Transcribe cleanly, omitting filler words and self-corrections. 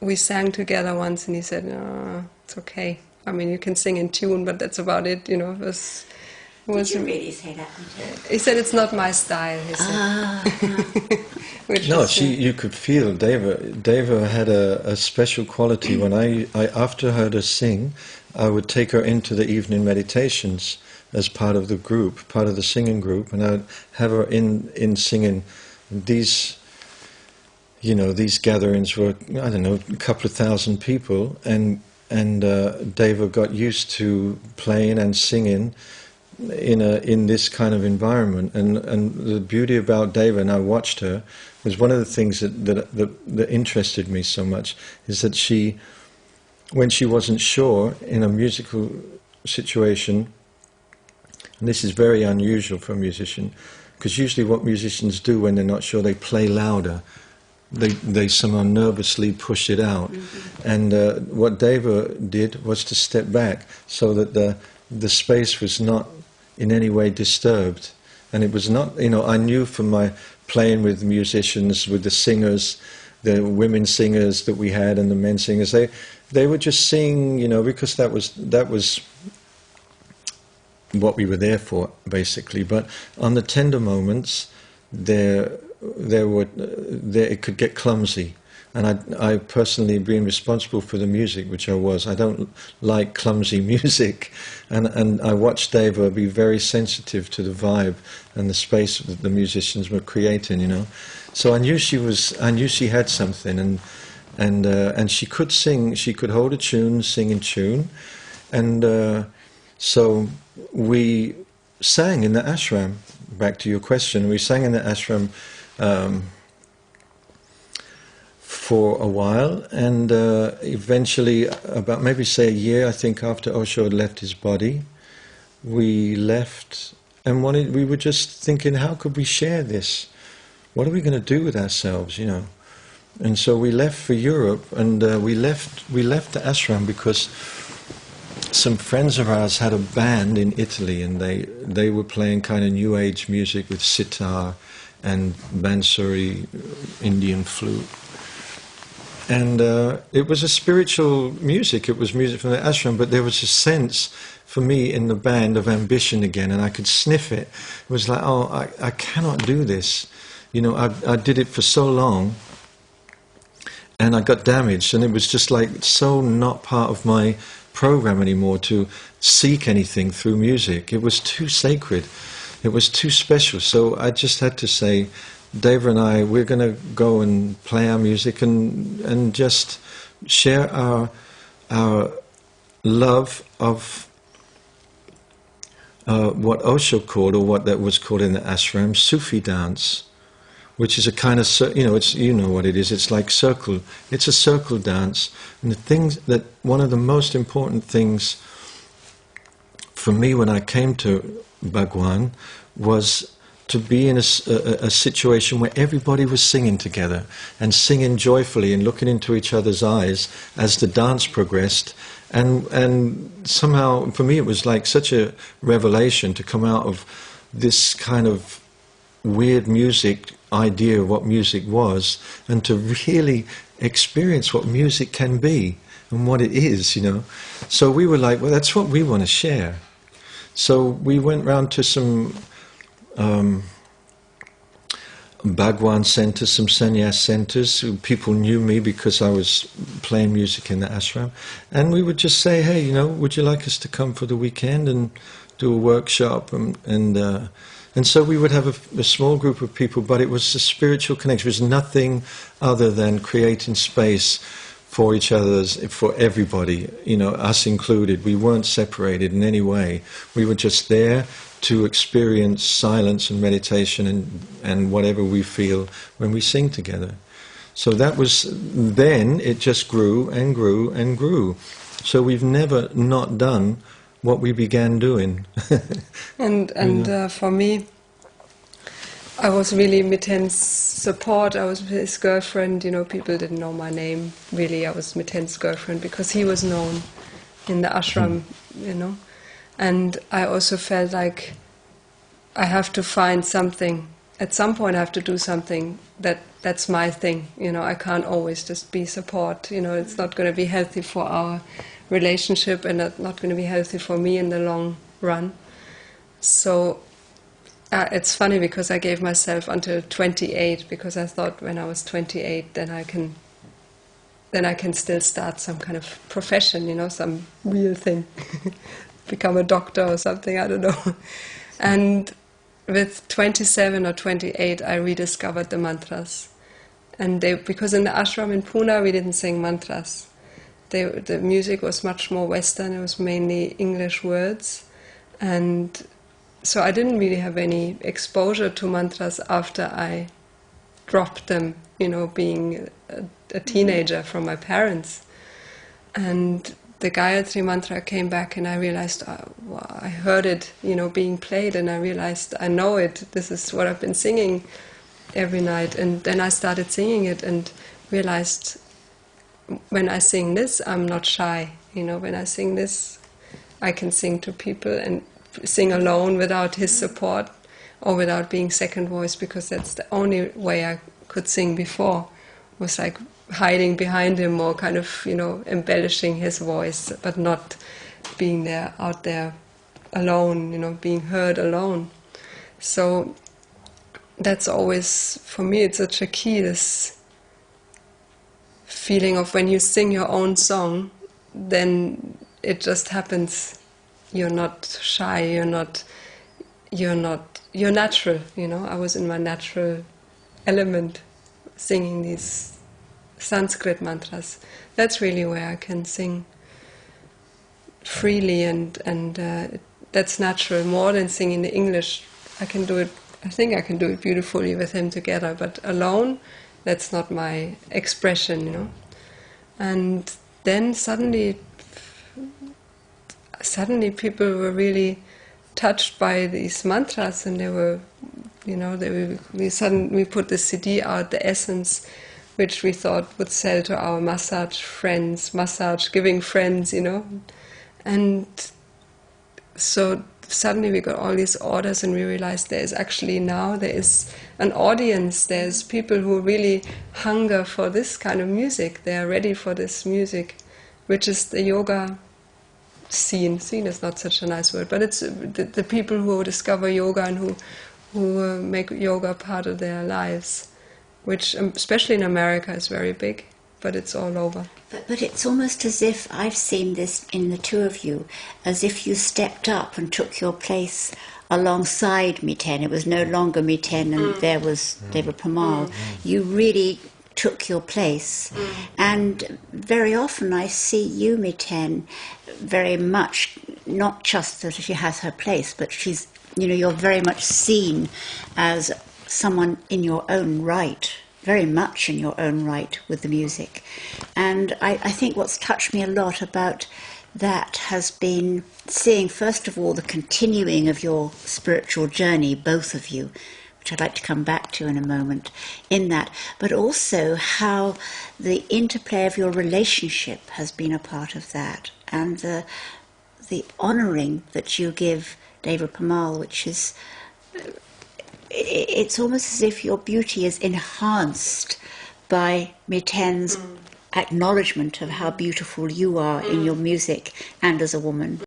we sang together once, and he said, "No, it's okay. I mean, you can sing in tune, but that's about it." You know, Did you really say that? He said it's not my style. He said. Which No, is, you could feel Deva had a special quality. When I after I heard her sing, I would take her into the evening meditations as part of the group, part of the singing group, and I'd have her in singing. These, these gatherings were, I don't know, a couple of thousand people, and Deva got used to playing and singing in this kind of environment, and the beauty about Deva, and I watched her, was one of the things that interested me so much, is that she, when she wasn't sure in a musical situation, and this is very unusual for a musician, because usually what musicians do when they're not sure, they play louder. They somehow nervously push it out. Mm-hmm. And what Deva did was to step back so that the space was not in any way disturbed. And it was not, I knew from my playing with musicians, with the singers, the women singers that we had and the men singers, they would just sing, because that was what we were there for, basically. But on the tender moments, it could get clumsy. And I personally, being responsible for the music, which I don't like clumsy music, and I watched Deva be very sensitive to the vibe and the space that the musicians were creating, So I knew she had something, and she could sing. She could hold a tune, sing in tune, and so we sang in the ashram. Back to your question, we sang in the ashram. For a while, and eventually, about maybe say a year, I think, after Osho had left his body, we left, and we were just thinking, how could we share this? What are we going to do with ourselves, And so we left for Europe, and we left the ashram because some friends of ours had a band in Italy, and they were playing kind of new age music with sitar and bansuri, Indian flute. And it was a spiritual music. It was music from the ashram, but there was a sense for me in the band of ambition again, and I could sniff it. It was like, I cannot do this. I did it for so long, and I got damaged, and it was just like so not part of my program anymore to seek anything through music. It was too sacred. It was too special. So I just had to say, Deva and I, we're going to go and play our music and just share our love of what Osho called, or what that was called in the ashram, Sufi dance, which is a kind of, it's, what it is. It's like circle. It's a circle dance, and one of the most important things for me when I came to Bhagwan was to be in a situation where everybody was singing together and singing joyfully and looking into each other's eyes as the dance progressed. And somehow, for me, it was like such a revelation to come out of this kind of weird music idea of what music was, and to really experience what music can be and what it is, So we were like, well, that's what we want to share. So we went round to some Bhagwan centers, some sannyas centers. People knew me because I was playing music in the ashram, and we would just say, hey, would you like us to come for the weekend and do a workshop? And so we would have a small group of people, but it was a spiritual connection. It was nothing other than creating space for each other, for everybody, us included. We weren't separated in any way. We were just there to experience silence and meditation and whatever we feel when we sing together. So that was, then it just grew and grew and grew. So we've never not done what we began doing. and for me, I was really Mitten's support. I was his girlfriend. People didn't know my name, really. I was Mitten's girlfriend because he was known in the ashram, And I also felt like I have to find something. At some point I have to do something that that's my thing. You know, I can't always just be support. You know, it's not going to be healthy for our relationship, and not going to be healthy for me in the long run. So it's funny because I gave myself until 28 because I thought when I was 28 then I can still start some kind of profession, you know, some real thing, become a doctor or something, I don't know. And with 27 or 28 I rediscovered the mantras. And because in the ashram in Pune we didn't sing mantras. The music was much more Western, it was mainly English words. And so I didn't really have any exposure to mantras after I dropped them, you know, being a teenager from my parents. And the Gayatri mantra came back and I realized, I heard it, you know, being played, and I realized I know it. This is what I've been singing every night. And then I started singing it and realized when I sing this, I'm not shy. You know, when I sing this, I can sing to people and sing alone without his support or without being second voice, because that's the only way I could sing before, was like hiding behind him or kind of, you know, embellishing his voice, but not being there, out there alone, you know, being heard alone. So that's always, for me, it's such a key, this feeling of when you sing your own song, then it just happens. You're not shy, you're natural, you know. I was in my natural element singing these Sanskrit mantras. That's really where I can sing freely, and that's natural, more than singing the English. I can do it, I think I can do it beautifully with him together, but alone, that's not my expression, you know. And then suddenly people were really touched by these mantras, and they were, you know, we put the CD out, The Essence, which we thought would sell to our massage giving friends, you know. And so suddenly we got all these orders, and we realized there is an audience, there's people who really hunger for this kind of music, they are ready for this music, which is the yoga scene. Scene is not such a nice word, but it's the people who discover yoga and who make yoga part of their lives, which especially in America is very big, but it's all over. But it's almost as if I've seen this in the two of you, as if you stepped up and took your place alongside Miten. It was no longer Miten and there was Deva Premal. You really took your place. And very often I see you, Miten, very much, not just that she has her place, but she's, you know, you're very much seen as someone in your own right, very much in your own right with the music. And I think what's touched me a lot about that has been seeing, first of all, the continuing of your spiritual journey, both of you, which I'd like to come back to in a moment, in that, but also how the interplay of your relationship has been a part of that, and the honouring that you give Deva Premal, which is, it's almost as if your beauty is enhanced by Miten's acknowledgement of how beautiful you are in your music and as a woman.